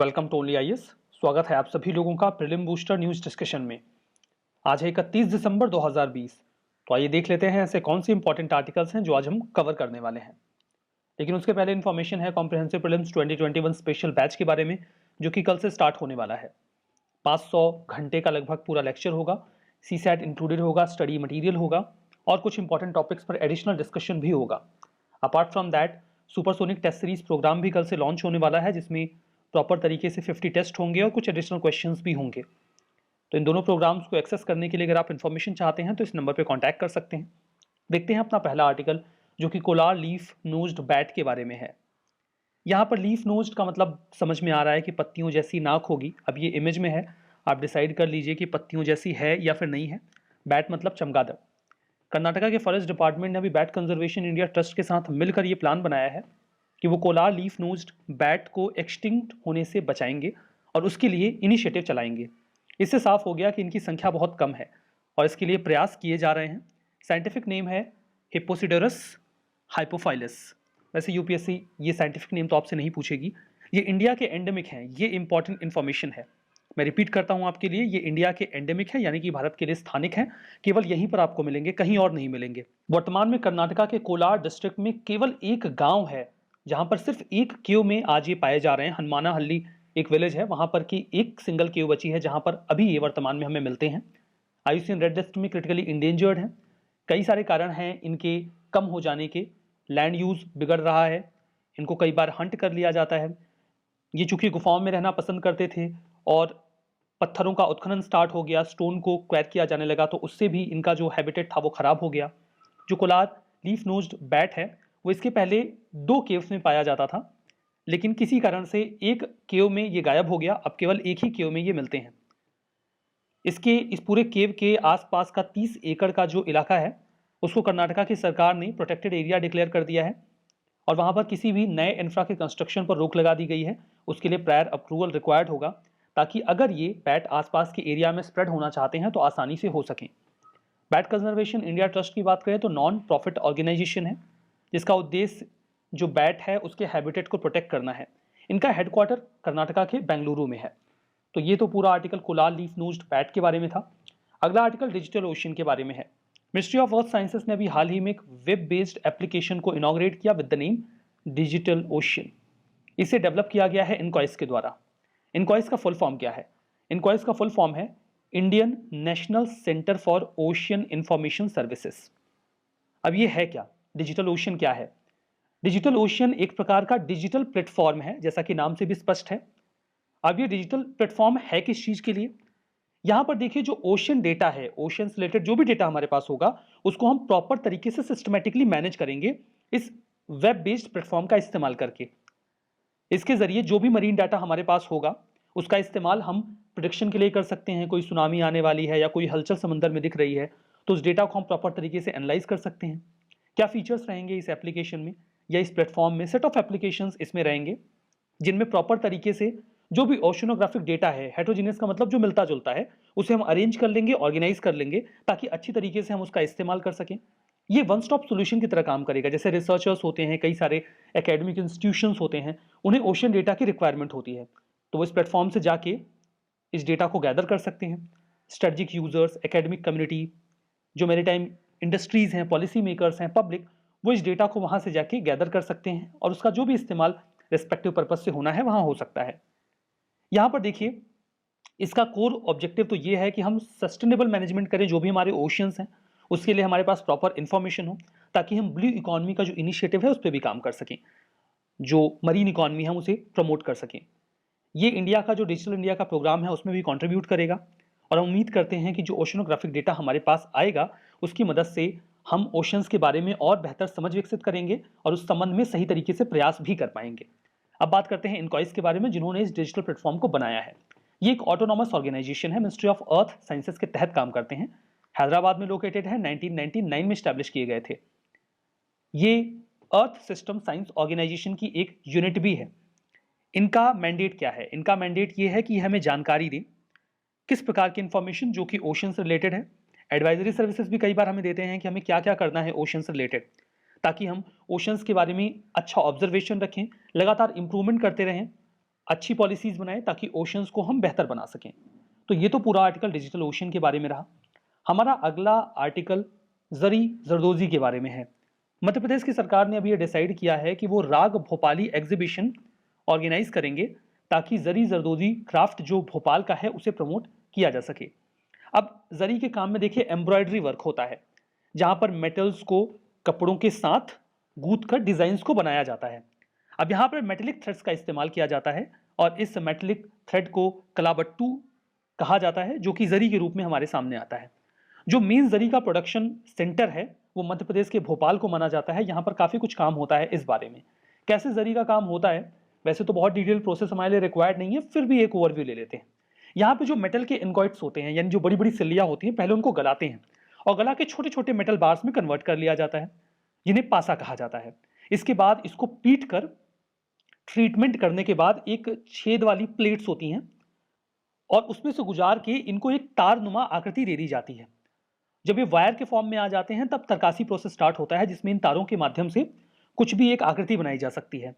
Welcome to only IAS. स्वागत है आप सभी लोगों का प्रीलिम बूस्टर न्यूज डिस्कशन में। आज है 31 दिसंबर 2020। तो आइए देख लेते हैं ऐसे कौन से इंपॉर्टेंट आर्टिकल्स हैं जो आज हम कवर करने वाले हैं। लेकिन उसके पहले इन्फॉर्मेशन है कॉम्प्रिहेंसिव प्रीलिम्स 2021 स्पेशल बैच के बारे में, जो कि कल से स्टार्ट होने वाला है। 500 घंटे का लगभग पूरा लेक्चर होगा, सीसैट इंक्लूडेड होगा, स्टडी मटीरियल होगा और कुछ इंपॉर्टेंट टॉपिक्स पर एडिशनल डिस्कशन भी होगा। Apart from that supersonic test series programme भी कल से लॉन्च होने वाला है, जिसमें प्रॉपर तरीके से 50 टेस्ट होंगे और कुछ एडिशनल क्वेश्चंस भी होंगे। तो इन दोनों प्रोग्राम्स को एक्सेस करने के लिए अगर आप इन्फॉर्मेशन चाहते हैं तो इस नंबर पर कॉन्टैक्ट कर सकते हैं। देखते हैं अपना पहला आर्टिकल, जो कि कोलार लीफ नोज्ड बैट के बारे में है। यहाँ पर लीफ नोज्ड का मतलब समझ में आ रहा है कि पत्तियों जैसी नाक होगी। अब ये इमेज में है, आप डिसाइड कर लीजिए कि पत्तियों जैसी है या फिर नहीं है। बैट मतलब चमगादड़। कर्नाटका के फॉरेस्ट डिपार्टमेंट ने अभी बैट कंजर्वेशन इंडिया ट्रस्ट के साथ मिलकर ये प्लान बनाया है कि वो कोलार लीफ नोज्ड बैट को एक्सटिंक्ट होने से बचाएंगे और उसके लिए इनिशिएटिव चलाएंगे। इससे साफ हो गया कि इनकी संख्या बहुत कम है और इसके लिए प्रयास किए जा रहे हैं। साइंटिफिक नेम है हिप्पोसिडोरस हाइपोफाइलस। वैसे यूपीएससी ये साइंटिफिक नेम तो आपसे नहीं पूछेगी। ये इंडिया के एंडेमिक हैं, ये इंपॉर्टेंट इन्फॉर्मेशन है। मैं रिपीट करता हूं आपके लिए, ये इंडिया के एंडेमिक है, यानी कि भारत के लिए स्थानिक है। केवल यहीं पर आपको मिलेंगे, कहीं और नहीं मिलेंगे। वर्तमान में कर्नाटका के कोलार डिस्ट्रिक्ट में केवल एक गांव है जहां पर सिर्फ एक केव में आज ये पाए जा रहे हैं। हनुमाना हल्ली एक विलेज है, वहां पर की एक सिंगल केव बची है जहां पर अभी ये वर्तमान में हमें मिलते हैं। आईयूसीएन रेड लिस्ट में क्रिटिकली इंडेंजर्ड हैं। कई सारे कारण हैं इनके कम हो जाने के। लैंड यूज बिगड़ रहा है, इनको कई बार हंट कर लिया जाता है। ये चूंकि गुफाओं में रहना पसंद करते थे और पत्थरों का उत्खनन स्टार्ट हो गया, स्टोन को क्वैर किया जाने लगा, तो उससे भी इनका जो हैबिटेट था वो खराब हो गया। जो कोलार लीफ नोज्ड बैट है वो इसके पहले 2 केव्स में पाया जाता था, लेकिन किसी कारण से एक केव में ये गायब हो गया। अब केवल एक ही केव में ये मिलते हैं। इस पूरे केव के आसपास का 30 एकड़ का जो इलाका है उसको कर्नाटका की सरकार ने प्रोटेक्टेड एरिया डिक्लेयर कर दिया है और वहां पर किसी भी नए इंफ्रा के कंस्ट्रक्शन पर रोक लगा दी गई है। उसके लिए प्रायर अप्रूवल रिक्वायर्ड होगा, ताकि अगर ये बैट आसपास के एरिया में स्प्रेड होना चाहते हैं तो आसानी से हो सकें। बैट कंजर्वेशन इंडिया ट्रस्ट की बात करें तो नॉन प्रॉफिट ऑर्गेनाइजेशन है, जिसका उद्देश्य जो बैट है उसके हैबिटेट को प्रोटेक्ट करना है। इनका हेडक्वार्टर कर्नाटका के बेंगलुरु में है। तो ये तो पूरा article Kolar leaf nosed bat के बारे में था। अगला आर्टिकल डिजिटल ओशन के बारे में है। मिनिस्ट्री ऑफ अर्थ साइंसेस ने अभी हाल ही में एक वेब बेस्ड एप्लीकेशन को इनॉग्रेट किया with the name digital ocean. इसे डेवलप किया गया है इनकॉइस के द्वारा। इनकॉइस का फुल फॉर्म क्या है? इनकॉइस का फुल फॉर्म है Indian national centre for ocean information services. अब ये है क्या? डिजिटल ओशन क्या है? डिजिटल ओशन एक प्रकार का डिजिटल प्लेटफॉर्म है, जैसा कि नाम से भी स्पष्ट है। अब ये डिजिटल प्लेटफॉर्म है किस चीज के लिए? यहां पर देखिए, जो ओशन डेटा है, ओशन से रिलेटेड जो भी डेटा हमारे पास होगा उसको हम प्रॉपर तरीके से सिस्टमेटिकली मैनेज करेंगे इस वेब बेस्ड प्लेटफॉर्म का इस्तेमाल करके। इसके जरिए जो भी मरीन डाटा हमारे पास होगा उसका इस्तेमाल हम प्रिडिक्शन के लिए कर सकते हैं। कोई सुनामी आने वाली है या कोई हलचल समंदर में दिख रही है तो उस डेटा को हम प्रॉपर तरीके से एनालाइज कर सकते हैं। क्या फीचर्स रहेंगे इस एप्लीकेशन में या इस प्लेटफॉर्म में? सेट ऑफ एप्लीकेशंस इसमें रहेंगे जिनमें प्रॉपर तरीके से जो भी ओशनोग्राफिक डेटा है, हेट्रोजीनियस का मतलब जो मिलता जुलता है, उसे हम अरेंज कर लेंगे, ऑर्गेनाइज कर लेंगे, ताकि अच्छी तरीके से हम उसका इस्तेमाल कर सकें। ये वन स्टॉप सोल्यूशन की तरह काम करेगा। जैसे रिसर्चर्स होते हैं, कई सारे एकेडमिक इंस्टीट्यूशंस होते हैं, उन्हें ओशन डेटा की रिक्वायरमेंट होती है, तो वो इस प्लेटफॉर्म से जाके इस डेटा को गैदर कर सकते हैं। स्ट्रेटजिक यूजर्स, एकेडमिक कम्युनिटी, जो मैरीटाइम इंडस्ट्रीज हैं, पॉलिसी मेकर्स हैं, पब्लिक, वो इस डेटा को वहां से जाके गैदर कर सकते हैं और उसका जो भी इस्तेमाल रेस्पेक्टिव पर्पज से होना है वहां हो सकता है। यहां पर देखिए, इसका कोर ऑब्जेक्टिव तो ये है कि हम सस्टेनेबल मैनेजमेंट करें जो भी हमारे ओशियंस हैं, उसके लिए हमारे पास प्रॉपर इंफॉर्मेशन हो, ताकि हम ब्लू इकोनॉमी का जो इनिशिएटिव है उस पर भी काम कर सकें, जो मरीन इकोनॉमी है हम उसे प्रमोट कर सकें। ये इंडिया का जो डिजिटल इंडिया का प्रोग्राम है उसमें भी कंट्रीब्यूट करेगा और हम उम्मीद करते हैं कि जो ओशनोग्राफिक डेटा हमारे पास आएगा उसकी मदद से हम ओशंस के बारे में और बेहतर समझ विकसित करेंगे और उस संबंध में सही तरीके से प्रयास भी कर पाएंगे। अब बात करते हैं इनकॉइस के बारे में, जिन्होंने इस डिजिटल प्लेटफॉर्म को बनाया है। ये एक ऑटोनॉमस ऑर्गेनाइजेशन है, मिनिस्ट्री ऑफ अर्थ साइंसेस के तहत काम करते हैं। हैदराबाद में लोकेटेड है, 1999 में स्टैब्लिश किए गए थे। ये अर्थ सिस्टम साइंस ऑर्गेनाइजेशन की एक यूनिट भी है। इनका मैंडेट क्या है? इनका मैंडेट ये है कि हमें जानकारी दें किस प्रकार की इंफॉर्मेशन जो कि ओशन से रिलेटेड है। एडवाइजरी सर्विसेज भी कई बार हमें देते हैं कि हमें क्या क्या करना है ओशन से रिलेटेड, ताकि हम ओशंस के बारे में अच्छा ऑब्जर्वेशन रखें, लगातार इंप्रूवमेंट करते रहें अच्छी पॉलिसीज बनाएं ताकि ओशंस को हम बेहतर बना सकें। तो ये तो पूरा आर्टिकल डिजिटल ओशन के बारे में रहा। हमारा अगला आर्टिकल जरी जरदोजी के बारे में है। मध्य प्रदेश की सरकार ने अभी ये डिसाइड किया है कि वो राग भोपाली एग्जीबिशन ऑर्गेनाइज करेंगे ताकि जरी जरदोजी क्राफ्ट जो भोपाल का है उसे प्रमोट किया जा सके। अब जरी के काम में देखिए एम्ब्रॉयडरी वर्क होता है, जहां पर मेटल्स को कपड़ों के साथ गूंथ कर डिजाइन्स को बनाया जाता है। अब यहाँ पर मेटेलिक थ्रेड्स का इस्तेमाल किया जाता है और इस मेटेलिक थ्रेड को कलाबट्टू कहा जाता है, जो कि जरी के रूप में हमारे सामने आता है। जो मेन जरी का प्रोडक्शन सेंटर है वो मध्य प्रदेश के भोपाल को माना जाता है। यहाँ पर काफ़ी कुछ काम होता है। इस बारे में कैसे जरी का काम होता है, वैसे तो बहुत डिटेल प्रोसेस हमारे लिए रिक्वायर्ड नहीं है, फिर भी एक ओवरव्यू ले लेते हैं। यहाँ पे जो मेटल के इनगॉइट्स होते हैं, यानी जो बड़ी बड़ी सिल्लियाँ होती हैं, पहले उनको गलाते हैं और गला के छोटे छोटे मेटल बार्स में कन्वर्ट कर लिया जाता है, जिन्हें पासा कहा जाता है। इसके बाद इसको पीट कर ट्रीटमेंट करने के बाद एक छेद वाली प्लेट्स होती हैं और उसमें से गुजार के इनको एक तारनुमा आकृति दे दी जाती है। जब ये वायर के फॉर्म में आ जाते हैं तब तरकासी प्रोसेस स्टार्ट होता है, जिसमें इन तारों के माध्यम से कुछ भी एक आकृति बनाई जा सकती है।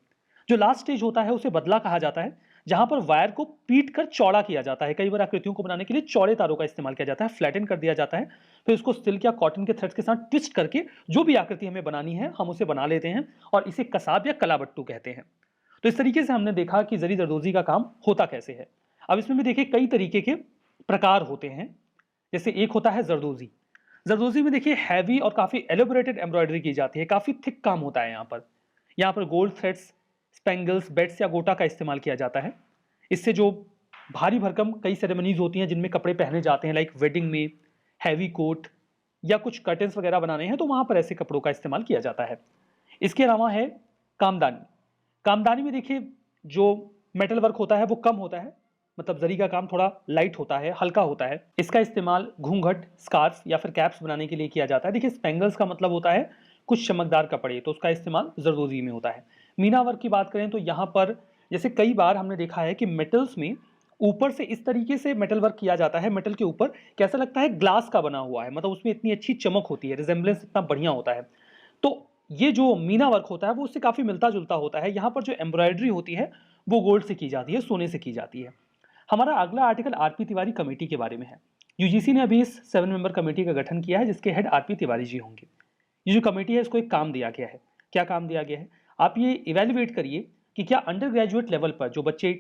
जो लास्ट स्टेज होता है उसे बदला कहा जाता है, जहां पर वायर को पीट कर चौड़ा किया जाता है। कई बार आकृतियों को बनाने के लिए चौड़े तारों का इस्तेमाल किया जाता है, फ्लैटन कर दिया जाता है, फिर उसको सिल्क या कॉटन के थ्रेड्स के साथ ट्विस्ट करके जो भी आकृति हमें बनानी है हम उसे बना लेते हैं और इसे कसाब या कलाबट्टू कहते हैं। तो इस तरीके से हमने देखा कि जरी जरदोजी का काम होता कैसे है। अब इसमें भी देखिए कई तरीके के प्रकार होते हैं। जैसे एक होता है जरदोजी। जरदोजी में देखिए हैवी और काफी एलोबरेटेड एम्ब्रॉयडरी की जाती है, काफी थिक काम होता है। यहाँ पर गोल्ड थ्रेड्स, स्पेंगल्स, बेड्स या गोटा का इस्तेमाल किया जाता है। इससे जो भारी भरकम कई सेरेमनीज होती हैं जिनमें कपड़े पहने जाते हैं, लाइक वेडिंग में हैवी कोट या कुछ कर्टन्स वगैरह बनाने हैं, तो वहां पर ऐसे कपड़ों का इस्तेमाल किया जाता है। इसके अलावा है कामदानी। कामदानी में देखिए जो मेटल वर्क होता है वो कम होता है, मतलब जरी का काम थोड़ा लाइट होता है, हल्का होता है। इसका इस्तेमाल घूंघट, स्कार्फ या फिर कैप्स बनाने के लिए किया जाता है। देखिए स्पेंगल्स का मतलब होता है कुछ चमकदार कपड़े, तो उसका इस्तेमाल जरदोजी में होता है। मीना वर्क की बात करें तो यहाँ पर जैसे कई बार हमने देखा है कि मेटल्स में ऊपर से इस तरीके से मेटल वर्क किया जाता है, मेटल के ऊपर कैसा लगता है ग्लास का बना हुआ है, मतलब उसमें इतनी अच्छी चमक होती है, रिजेंबलेंस इतना बढ़िया होता है। तो ये जो मीना वर्क होता है वो उससे काफी मिलता जुलता होता है। यहाँ पर जो एम्ब्रॉयडरी होती है वो गोल्ड से की जाती है, सोने से की जाती है। हमारा अगला आर्टिकल आरपी तिवारी कमेटी के बारे में है। यूजीसी ने अभी इस 7 मेंबर कमेटी का गठन किया है, जिसके हेड आरपी तिवारी जी होंगे। ये जो कमेटी है इसको एक काम दिया गया है। क्या काम दिया गया है? आप ये इवेल्युएट करिए कि क्या अंडर ग्रेजुएट लेवल पर जो बच्चे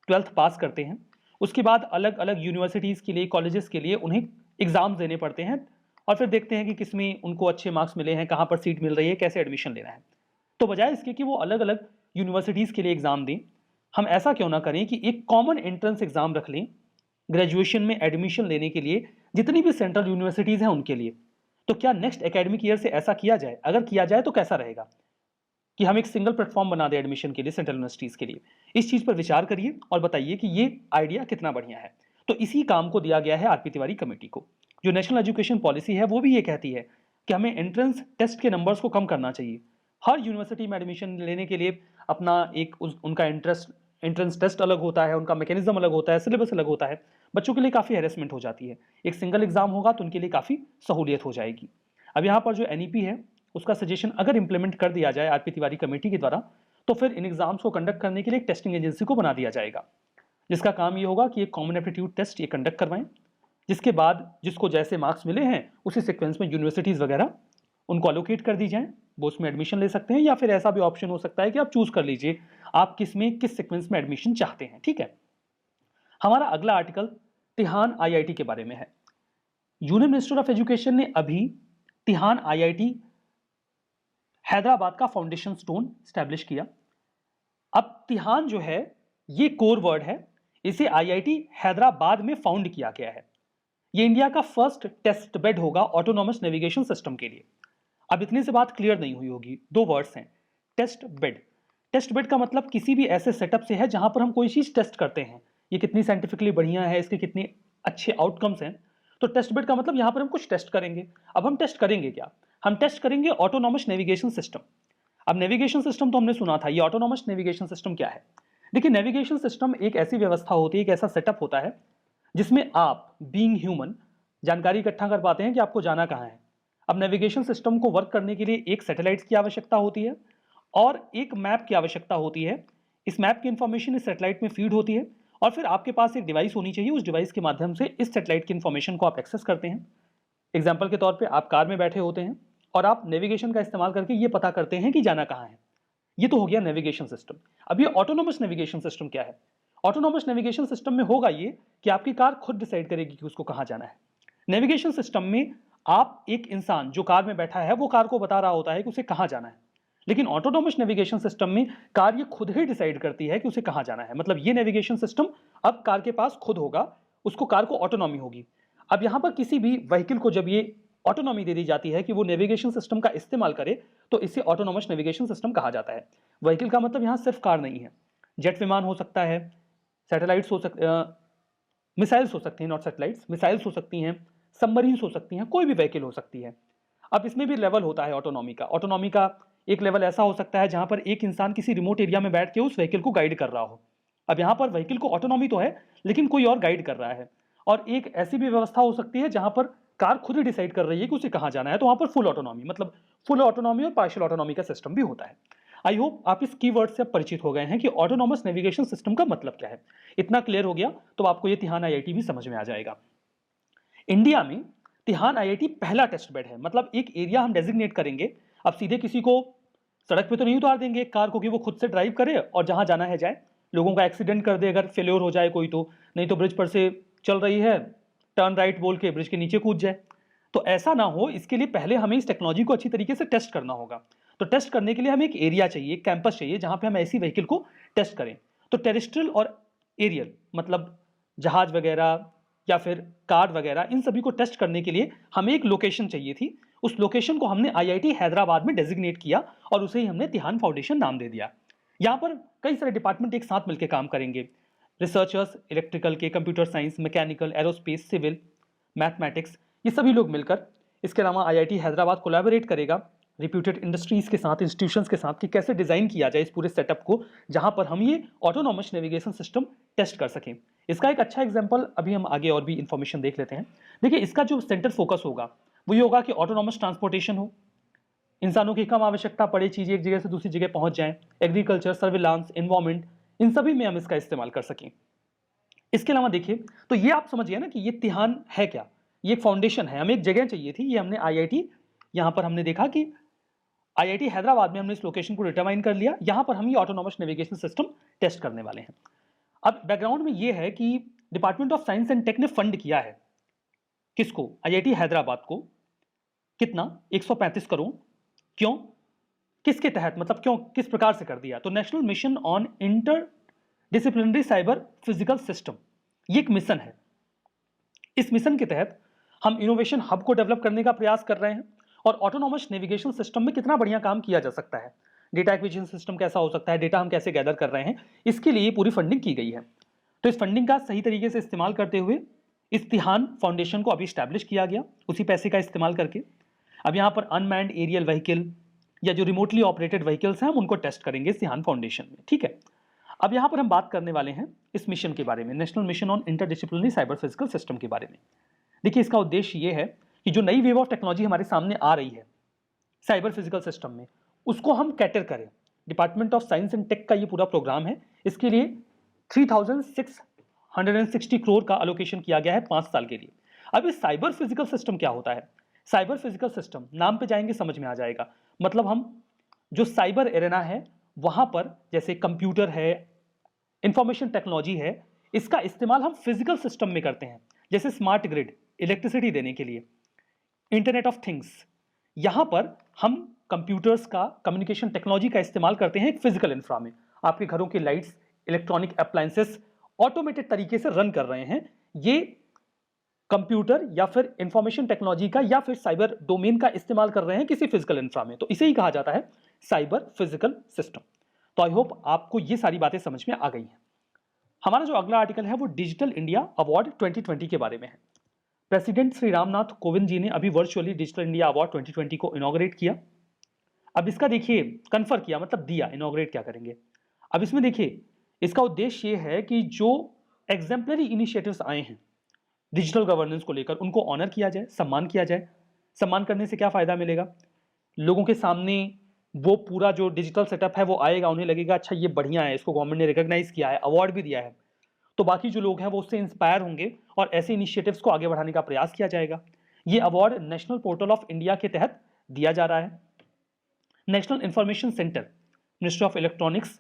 12th पास करते हैं उसके बाद अलग अलग यूनिवर्सिटीज़ के लिए, कॉलेजेस के लिए उन्हें एग्जाम देने पड़ते हैं और फिर देखते हैं कि किसमें उनको अच्छे मार्क्स मिले हैं, कहाँ पर सीट मिल रही है, कैसे एडमिशन लेना है। तो बजाय इसके कि वो अलग अलग यूनिवर्सिटीज़ के लिए एग्जाम दें, हम ऐसा क्यों ना करें कि एक कॉमन एंट्रेंस एग्जाम रख लें ग्रेजुएशन में एडमिशन लेने के लिए, जितनी भी सेंट्रल यूनिवर्सिटीज़ हैं उनके लिए। तो क्या नेक्स्ट एकेडमिक ईयर से ऐसा किया जाए? अगर किया जाए तो कैसा रहेगा कि हम एक सिंगल प्लेटफॉर्म बना दें एडमिशन के लिए सेंट्रल यूनिवर्सिटीज़ के लिए। इस चीज़ पर विचार करिए और बताइए कि ये आइडिया कितना बढ़िया है। तो इसी काम को दिया गया है आरपी तिवारी कमेटी को। जो नेशनल एजुकेशन पॉलिसी है वो भी ये कहती है कि हमें एंट्रेंस टेस्ट के नंबर्स को कम करना चाहिए। हर यूनिवर्सिटी में एडमिशन लेने के लिए अपना एक उनका एंट्रेंस टेस्ट अलग होता है, उनका मैकेनिज्म अलग होता है, सिलेबस अलग होता है। बच्चों के लिए काफ़ी हैरेसमेंट हो जाती है। एक सिंगल एग्जाम होगा तो उनके लिए काफ़ी सहूलियत हो जाएगी। अब यहाँ पर जो एनईपी है उसका सजेशन अगर इंप्लीमेंट कर दिया जाए आरपी तिवारी कमेटी के द्वारा, तो फिर इन एग्जाम्स को कंडक्ट करने के लिए एक टेस्टिंग एजेंसी को बना दिया जाएगा, जिसका काम ये होगा कि एक कॉमन एप्टीट्यूड टेस्ट ये कंडक्ट करवाएं, जिसके बाद जिसको जैसे मार्क्स मिले हैं उसी सीक्वेंस में यूनिवर्सिटीज़ वगैरह उनको अलोकेट कर दी जाएं, वो उसमें एडमिशन ले सकते हैं। या फिर ऐसा भी ऑप्शन हो सकता है कि आप चूज कर लीजिए आप किस सीक्वेंस में एडमिशन चाहते हैं। ठीक है। हमारा अगला आर्टिकल तिहान आईआईटी के बारे में है। यूनियन मिनिस्टर ऑफ एजुकेशन ने अभी तिहान आईआईटी हैदराबाद का फाउंडेशन स्टोन स्टैब्लिश किया। अब तिहान जो है ये कोर वर्ड है, इसे आईआईटी हैदराबाद में फाउंड किया गया है। ये इंडिया का फर्स्ट टेस्ट बेड होगा ऑटोनॉमस नेविगेशन सिस्टम के लिए। अब इतने से बात क्लियर नहीं हुई होगी, दो वर्ड्स हैं, टेस्ट बेड। टेस्ट बेड का मतलब किसी भी ऐसे सेटअप से है जहां पर हम कोई चीज टेस्ट करते हैं, ये कितनी साइंटिफिकली बढ़िया है, इसके कितने अच्छे आउटकम्स हैं। तो टेस्ट बेड का मतलब यहां पर हम कुछ टेस्ट करेंगे। अब हम टेस्ट करेंगे क्या? हम टेस्ट करेंगे ऑटोनॉमस नेविगेशन सिस्टम। अब नेविगेशन सिस्टम तो हमने सुना था, ये ऑटोनॉमस नेविगेशन सिस्टम क्या है? देखिए नेविगेशन सिस्टम एक ऐसी व्यवस्था होती है, एक ऐसा सेटअप होता है जिसमें आप बीइंग ह्यूमन जानकारी इकट्ठा कर पाते हैं कि आपको जाना कहाँ है। अब नेविगेशन सिस्टम को वर्क करने के लिए एक सैटेलाइट्स की आवश्यकता होती है और एक मैप की आवश्यकता होती है इस मैप की इंफॉर्मेशन इस सैटेलाइट में फीड होती है और फिर आपके पास एक डिवाइस होनी चाहिए, उस डिवाइस के माध्यम से इस सैटेलाइट की इंफॉर्मेशन को आप एक्सेस करते हैं। एग्जाम्पल के तौर पे आप कार में बैठे होते हैं और आप नेविगेशन का इस्तेमाल करके ये पता करते हैं कि जाना कहाँ है। ये तो हो गया नेविगेशन सिस्टम। अब ये ऑटोनोमस नेविगेशन सिस्टम क्या है? ऑटोनोमस नेविगेशन सिस्टम में होगा ये कि आपकी कार खुद डिसाइड करेगी कि उसको कहाँ जाना है। नेविगेशन सिस्टम में आप एक इंसान जो कार में बैठा है वो कार को बता रहा होता है कि उसे कहाँ जाना है, लेकिन ऑटोनोमस नेविगेशन सिस्टम में कार ये खुद ही डिसाइड करती है कि उसे कहाँ जाना है। मतलब ये नेविगेशन सिस्टम अब कार के पास खुद होगा, उसको कार को ऑटोनॉमी होगी। अब यहाँ पर किसी भी व्हीकल को जब ये ऑटोनॉमी दे दी जाती है कि वो नेविगेशन सिस्टम का इस्तेमाल करे, तो इसे ऑटोनोमस नेविगेशन सिस्टम कहा जाता है। व्हीकल का मतलब यहाँ सिर्फ कार नहीं है, जेट विमान हो सकता है, सैटेलाइट्स हो मिसाइल्स हो सकती हैं, नॉट सैटेलाइट्स, मिसाइल्स हो सकती हैं, सबमरीन्स हो सकती हैं, कोई भी व्हीकल हो सकती है। अब इसमें भी लेवल होता है ऑटोनॉमी का। ऑटोनॉमी का एक लेवल ऐसा हो सकता है जहां पर एक इंसान किसी रिमोट एरिया में बैठ के उस व्हीकल को गाइड कर रहा हो। अब यहाँ पर व्हीकल को ऑटोनॉमी तो है, लेकिन कोई और गाइड कर रहा है। और एक ऐसी भी व्यवस्था हो सकती है जहां पर कार खुद ही डिसाइड कर रही है कि उसे कहाँ जाना है, तो वहां पर फुल ऑटोनॉमी, मतलब फुल ऑटोनॉमी और पार्शियल ऑटोनॉमी का सिस्टम भी होता है। आई होप आप इस कीवर्ड से परिचित हो गए हैं कि ऑटोनॉमस नेविगेशन सिस्टम का मतलब क्या है। इतना क्लियर हो गया तो आपको ये तिहान आईआईटी भी समझ में आ जाएगा। इंडिया में तिहान आईआईटी पहला टेस्ट बेड है, मतलब एक एरिया हम डेजिग्नेट करेंगे। अब सीधे किसी को सड़क पे तो नहीं उतार देंगे कार को कि वो खुद से ड्राइव करे और जहां जाना है जाए। लोगों का एक्सीडेंट कर दे अगर फेल्योर हो जाए कोई, तो नहीं तो ब्रिज पर से चल रही है, टर्न राइट बोल के ब्रिज के नीचे कूद जाए। तो ऐसा ना हो, इसके लिए पहले हमें इस टेक्नोलॉजी को अच्छी तरीके से टेस्ट करना होगा। तो टेस्ट करने के लिए हमें एक एरिया चाहिए, एक कैंपस चाहिए जहां पे हम ऐसी व्हीकल को टेस्ट करें। तो टेरेस्ट्रियल और एरियल, मतलब जहाज वगैरह या फिर कार वगैरह, इन सभी को टेस्ट करने के लिए हमें एक लोकेशन चाहिए थी। उस लोकेशन को हमने आईआईटी हैदराबाद में डेजिग्नेट किया और उसे ही हमने तिहान फाउंडेशन नाम दे दिया। यहाँ पर कई सारे डिपार्टमेंट एक साथ मिलकर काम करेंगे। रिसर्चर्स इलेक्ट्रिकल के, computer science, mechanical, aerospace, civil, mathematics, ये सभी लोग मिलकर। इसके अलावा आईआईटी हैदराबाद कोलैबोरेट करेगा रिप्यूटेड इंडस्ट्रीज के साथ, इंस्टीट्यूशंस के साथ, कि कैसे डिजाइन किया जाए इस पूरे सेटअप को जहां पर हम ये ऑटोनॉमस नेविगेशन सिस्टम टेस्ट कर सकें। इसका एक अच्छा एग्जांपल अभी हम आगे और भी इंफॉर्मेशन देख लेते हैं। देखिए, इसका जो सेंटर फोकस होगा वो ये होगा कि ऑटोनॉमस ट्रांसपोर्टेशन हो, इंसानों की कम आवश्यकता पड़े, चीजें एक जगह से दूसरी जगह पहुंच जाएं, एग्रीकल्चर, सर्विलांस, एनवायरमेंट, इन सभी में हम इसका इस्तेमाल कर सकें। इसके अलावा देखिए, तो ये आप समझिए ना कि ये तिहान है क्या, ये एक फाउंडेशन है, हमें एक जगह चाहिए थी, ये हमने आईआईटी, यहां पर हमने देखा कि आईआईटी हैदराबाद में हमने इस लोकेशन को डिटरमाइन कर लिया। यहां पर हम ये ऑटोनॉमस नेविगेशन सिस्टम टेस्ट करने वाले हैं। अब बैकग्राउंड में ये है कि department of science and tech ने फंड किया है किसको, आईआईटी हैदराबाद को। कितना? 135 करोड़। क्यों, किसके तहत, मतलब क्यों, किस प्रकार से कर दिया? तो national mission on inter disciplinary cyber physical system, ये एक मिशन है। इस मिशन के तहत हम इनोवेशन हब को डेवलप करने का प्रयास कर रहे हैं और ऑटोनॉमस नेविगेशन सिस्टम में कितना बढ़िया काम किया जा सकता है, डेटा एक्विजिशन सिस्टम कैसा हो सकता है, डेटा हम कैसे गैदर कर रहे हैं, इसके लिए पूरी फंडिंग की गई है। तो इस फंडिंग का सही तरीके से इस्तेमाल करते हुए इस तिहान फाउंडेशन को अभी स्टैब्लिश किया गया, उसी पैसे का इस्तेमाल करके। अब यहाँ पर अनमैन्ड एरियल व्हीकल या जो रिमोटली ऑपरेटेड व्हीकल्स हैं, हम उनको टेस्ट करेंगे इस तिहान फाउंडेशन में, ठीक है। अब यहाँ पर हम बात करने वाले हैं इस मिशन के बारे में, national mission on interdisciplinary cyber physical system के बारे में। देखिए, इसका उद्देश्य ये है कि जो नई वेव ऑफ टेक्नोलॉजी हमारे सामने आ रही है साइबर फिजिकल सिस्टम में, उसको हम कैटर करें। Department of science and tech का ये पूरा प्रोग्राम है। इसके लिए 3660 करोड़ का अलोकेशन किया गया है 5 साल के लिए। अब इस साइबर फिजिकल सिस्टम क्या होता है? साइबर फिजिकल सिस्टम, नाम पे जाएंगे समझ में आ जाएगा। मतलब हम जो साइबर एरेना है वहां पर, जैसे कंप्यूटर है, इंफॉर्मेशन टेक्नोलॉजी है, इसका इस्तेमाल हम फिजिकल सिस्टम में करते हैं। जैसे स्मार्ट ग्रिड, इलेक्ट्रिसिटी देने के लिए, इंटरनेट ऑफ थिंग्स, यहां पर हम कंप्यूटर्स का, कम्युनिकेशन टेक्नोलॉजी का इस्तेमाल करते हैं एक फिजिकल इंफ्रा में। आपके घरों की लाइट्स, इलेक्ट्रॉनिक अप्लायंसेस ऑटोमेटेड तरीके से रन कर रहे हैं, ये कंप्यूटर या फिर इंफॉर्मेशन टेक्नोलॉजी का या फिर साइबर डोमेन का इस्तेमाल कर रहे हैं किसी फिजिकल इंफ्रा में। तो इसे ही कहा जाता है साइबर फिजिकल सिस्टम। तो आई होप आपको ये सारी बातें समझ में आ गई हैं। हमारा जो अगला आर्टिकल है वो डिजिटल इंडिया अवार्ड 2020 के बारे में है। प्रेसिडेंट श्री रामनाथ कोविंद जी ने अभी वर्चुअली डिजिटल इंडिया अवार्ड 2020 को इनॉग्रेट किया। अब इसका देखिए, कन्फर किया मतलब दिया, इनॉग्रेट क्या करेंगे। अब इसमें देखिए, इसका उद्देश्य ये है कि जो एग्जाम्पलरी इनिशिएटिव्स आए हैं डिजिटल गवर्नेंस को लेकर, उनको ऑनर किया जाए, सम्मान किया जाए। सम्मान करने से क्या फायदा मिलेगा? लोगों के सामने वो पूरा जो डिजिटल सेटअप है वो आएगा, उन्हें लगेगा अच्छा ये बढ़िया है, इसको गवर्नमेंट ने रिकॉग्नाइज किया है, अवार्ड भी दिया है, तो बाकी जो लोग हैं वो उससे इंस्पायर होंगे और ऐसे इनिशिएटिव्स को आगे बढ़ाने का प्रयास किया जाएगा। ये award national portal of India के तहत दिया जा रहा है। National information centre, ministry of electronics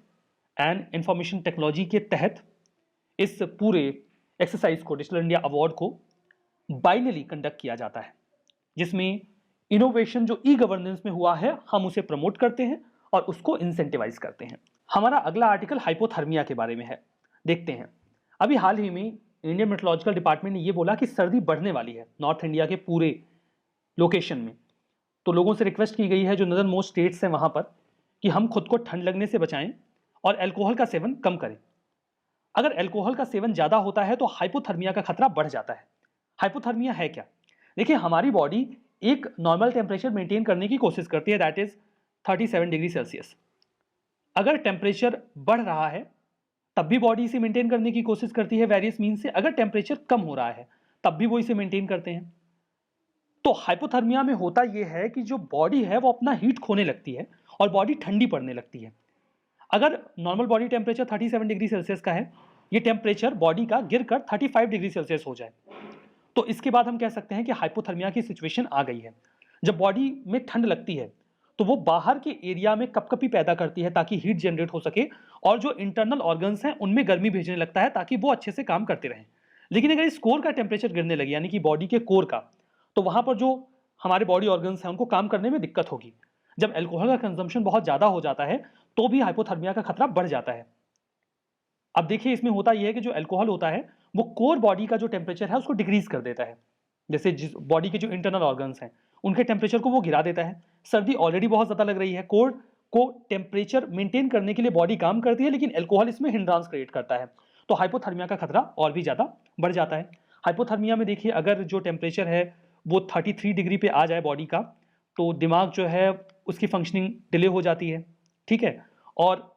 and information technology के तहत इस पूरे एक्सरसाइज को, डिजिटल इंडिया अवार्ड को बाइनली कंडक्ट किया जाता है, जिसमें इनोवेशन जो ई गवर्नेंस में हुआ है हम उसे प्रमोट करते हैं और उसको इंसेंटिवाइज करते हैं। हमारा अगला आर्टिकल हाइपोथर्मिया के बारे में है, देखते हैं। अभी हाल ही में इंडियन मेट्रोलॉजिकल डिपार्टमेंट ने यह बोला कि सर्दी बढ़ने वाली है नॉर्थ इंडिया के पूरे लोकेशन में, तो लोगों से रिक्वेस्ट की गई है जो नदर्न मोस्ट स्टेट्स हैं वहां पर, कि हम खुद को ठंड लगने से बचाएं और अल्कोहल का सेवन कम करें। अगर अल्कोहल का सेवन ज़्यादा होता है तो हाइपोथर्मिया का खतरा बढ़ जाता है। हाइपोथर्मिया है क्या? देखिए, हमारी बॉडी एक नॉर्मल टेम्परेचर मेंटेन करने की कोशिश करती है, दैट इज 37 डिग्री सेल्सियस। अगर टेम्परेचर बढ़ रहा है तब भी बॉडी इसे मेंटेन करने की कोशिश करती है वेरियस मीन से, अगर टेम्परेचर कम हो रहा है तब भी वो इसे मेंटेन करते हैं। तो हाइपोथर्मिया में होता यह है कि जो बॉडी है वो अपना हीट खोने लगती है और बॉडी ठंडी पड़ने लगती है। अगर normal body temperature 37 degree Celsius का है, ये टेम्परेचर बॉडी का गिरकर 35 डिग्री सेल्सियस हो जाए, तो इसके बाद हम कह सकते हैं कि हाइपोथर्मिया की सिचुएशन आ गई है। जब बॉडी में ठंड लगती है तो वो बाहर के एरिया में कपकपी पैदा करती है ताकि हीट जनरेट हो सके, और जो इंटरनल ऑर्गन्स हैं उनमें गर्मी भेजने लगता है ताकि वो अच्छे से काम करते रहें। लेकिन अगर इस कोर का टेम्परेचर गिरने लगे, यानी कि बॉडी के कोर का, तो वहां पर जो हमारे बॉडी ऑर्गन्स हैं उनको काम करने में दिक्कत होगी। जब अल्कोहल का कंजम्पशन बहुत ज्यादा हो जाता है तो भी हाइपोथर्मिया का खतरा बढ़ जाता है। अब देखिए, इसमें होता यह है कि जो अल्कोहल होता है वो कोर बॉडी का जो टेम्परेचर है उसको डिक्रीज कर देता है। जैसे जिस बॉडी के जो इंटरनल ऑर्गन्स हैं उनके टेम्परेचर को वो गिरा देता है। सर्दी ऑलरेडी बहुत ज्यादा लग रही है, कोर को टेम्परेचर मेंटेन करने के लिए बॉडी काम करती है, लेकिन अल्कोहल इसमें हिंड्रांस क्रिएट करता है, तो हाइपोथर्मिया का खतरा और भी ज्यादा बढ़ जाता है। हाइपोथर्मिया में देखिए, अगर जो टेम्परेचर है वो 33 डिग्री पे आ जाए बॉडी का, तो दिमाग जो है उसकी फंक्शनिंग डिले हो जाती है, ठीक है। और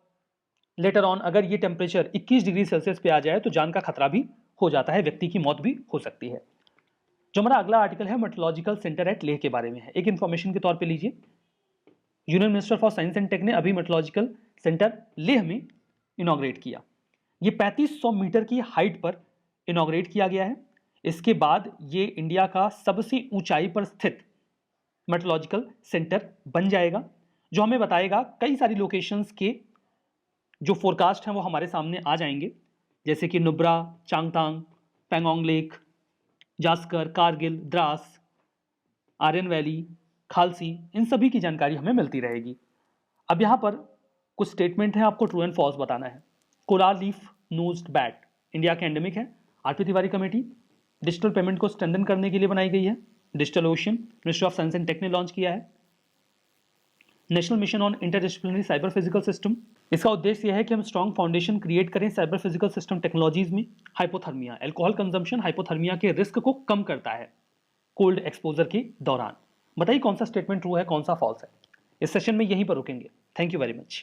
लेटर ऑन अगर ये टेम्परेचर 21 डिग्री सेल्सियस पे आ जाए तो जान का खतरा भी हो जाता है, व्यक्ति की मौत भी हो सकती है। जो हमारा अगला आर्टिकल है मेट्रोलॉजिकल सेंटर एट लेह के बारे में है। एक इन्फॉर्मेशन के तौर पे लीजिए, union minister for science and tech ने अभी मेट्रोलॉजिकल सेंटर लेह में इनॉग्रेट किया। ये 3500 मीटर की हाइट पर इनॉग्रेट किया गया है। इसके बाद ये इंडिया का सबसे ऊंचाई पर स्थित मेट्रोलॉजिकल सेंटर बन जाएगा, जो हमें बताएगा कई सारी लोकेशंस के जो फोरकास्ट हैं वो हमारे सामने आ जाएंगे, जैसे कि नुब्रा, चांगतांग, पैंगोंग लेक, जास्कर, कारगिल, द्रास, आर्यन वैली, खालसी, इन सभी की जानकारी हमें मिलती रहेगी। अब यहाँ पर कुछ स्टेटमेंट हैं, आपको ट्रू एंड फॉल्स बताना है। Kolar leaf nosed bat India के एंडेमिक है। RP Tiwari committee digital payment को स्ट्रेंथन करने के लिए बनाई गई है। Digital ocean ministry of science and tech ने लॉन्च किया है। National mission on interdisciplinary cyber physical system, इसका उद्देश्य यह है कि हम स्ट्रॉन्ग फाउंडेशन क्रिएट करें साइबर फिजिकल सिस्टम टेक्नोलॉजीज में। हाइपोथर्मिया, अल्कोहल कंजम्पशन हाइपोथर्मिया के रिस्क को कम करता है कोल्ड एक्सपोजर के दौरान। बताइए कौन सा स्टेटमेंट ट्रू है, कौन सा फॉल्स है। इस सेशन में यहीं पर रुकेंगे। Thank you very much.